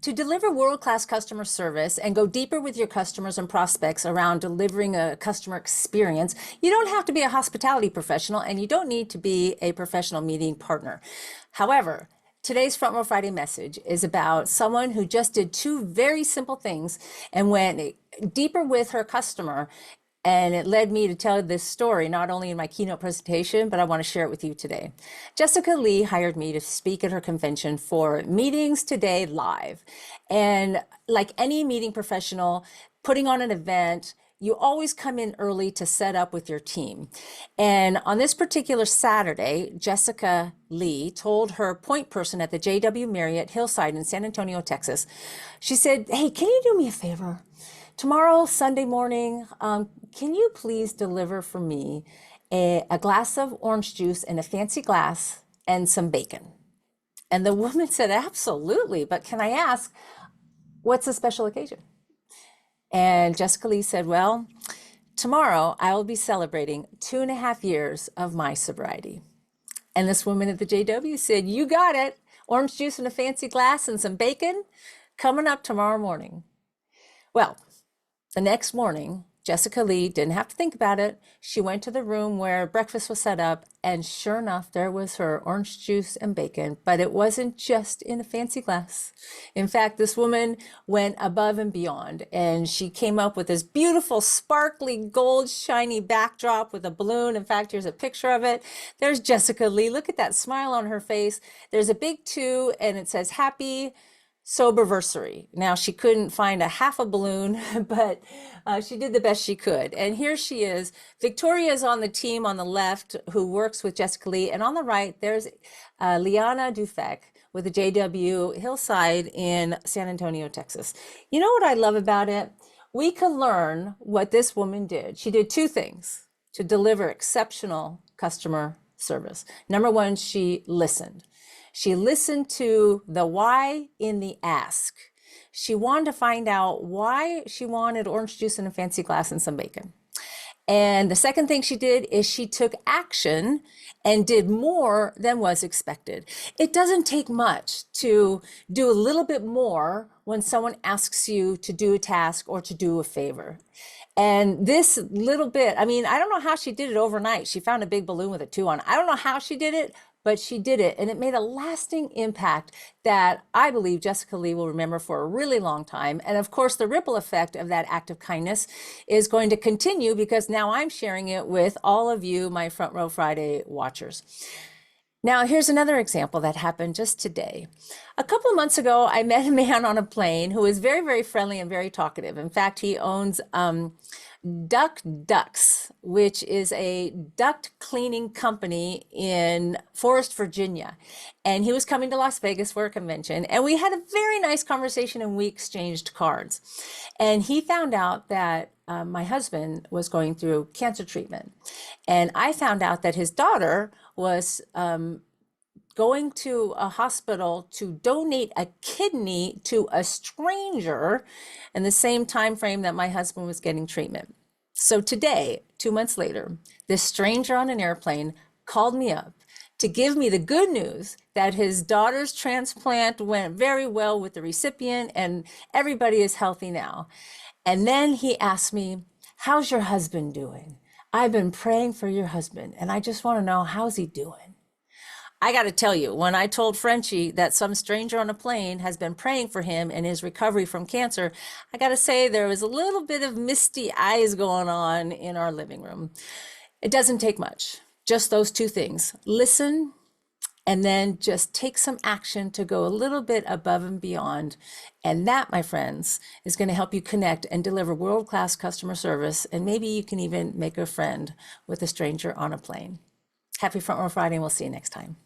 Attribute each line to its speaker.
Speaker 1: To deliver world-class customer service and go deeper with your customers and prospects around delivering a customer experience, you don't have to be a hospitality professional and you don't need to be a professional meeting partner. However, today's Front Row Friday message is about someone who just did two very simple things and went deeper with her customer. And it led me to tell this story, not only in my keynote presentation, but I want to share it with you today. Jessica Lee hired me to speak at her convention for Meetings Today Live. And like any meeting professional, putting on an event, you always come in early to set up with your team. And on this particular Saturday, Jessica Lee told her point person at the JW Marriott Hillside in San Antonio, Texas, she said, "Hey, can you do me a favor? Tomorrow, Sunday morning, can you please deliver for me a glass of orange juice in a fancy glass and some bacon?" And the woman said, "Absolutely, but can I ask, what's the special occasion?" And Jessica Lee said, "Well, tomorrow I will be celebrating 2.5 years of my sobriety." And this woman at the JW said, "You got it. Orange juice in a fancy glass and some bacon coming up tomorrow morning." Well, the next morning, Jessica Lee didn't have to think about it. She went to the room where breakfast was set up, and sure enough, there was her orange juice and bacon, but it wasn't just in a fancy glass. In fact, this woman went above and beyond, and she came up with this beautiful, sparkly, gold, shiny backdrop with a balloon. In fact, here's a picture of it. There's Jessica Lee. Look at that smile on her face. There's a big 2, and it says, "Happy Soberversary." Now, she couldn't find a half a balloon, but she did the best she could. And here she is. Victoria is on the team on the left who works with Jessica Lee. And on the right, there's Liana Dufek with the JW Hillside in San Antonio, Texas. You know what I love about it? We can learn what this woman did. She did 2 things to deliver exceptional customer service. Number 1, she listened. She listened to the why in the ask. She wanted to find out why she wanted orange juice in a fancy glass and some bacon. And the second thing she did is she took action and did more than was expected. It doesn't take much to do a little bit more when someone asks you to do a task or to do a favor. And this little bit, I mean, I don't know how she did it overnight. She found a big balloon with a 2 on it. I don't know how she did it, but she did it, and it made a lasting impact that I believe Jessica Lee will remember for a really long time. And of course, the ripple effect of that act of kindness is going to continue because now I'm sharing it with all of you, my Front Row Friday watchers. Now, here's another example that happened just today. A couple of months ago, I met a man on a plane who is very, very friendly and very talkative. In fact, he owns Ducks, which is a duct cleaning company in Forest, Virginia. And he was coming to Las Vegas for a convention. And we had a very nice conversation and we exchanged cards. And he found out that my husband was going through cancer treatment. And I found out that his daughter was going to a hospital to donate a kidney to a stranger in the same time frame that my husband was getting treatment. So today, 2 months later, this stranger on an airplane called me up to give me the good news that his daughter's transplant went very well with the recipient and everybody is healthy now. And then he asked me, "How's your husband doing? I've been praying for your husband and I just want to know, how's he doing?" I got to tell you, when I told Frenchie that some stranger on a plane has been praying for him in his recovery from cancer, I got to say there was a little bit of misty eyes going on in our living room. It doesn't take much, just those 2 things. Listen, and then just take some action to go a little bit above and beyond. And that, my friends, is going to help you connect and deliver world-class customer service. And maybe you can even make a friend with a stranger on a plane. Happy Front Row Friday, and we'll see you next time.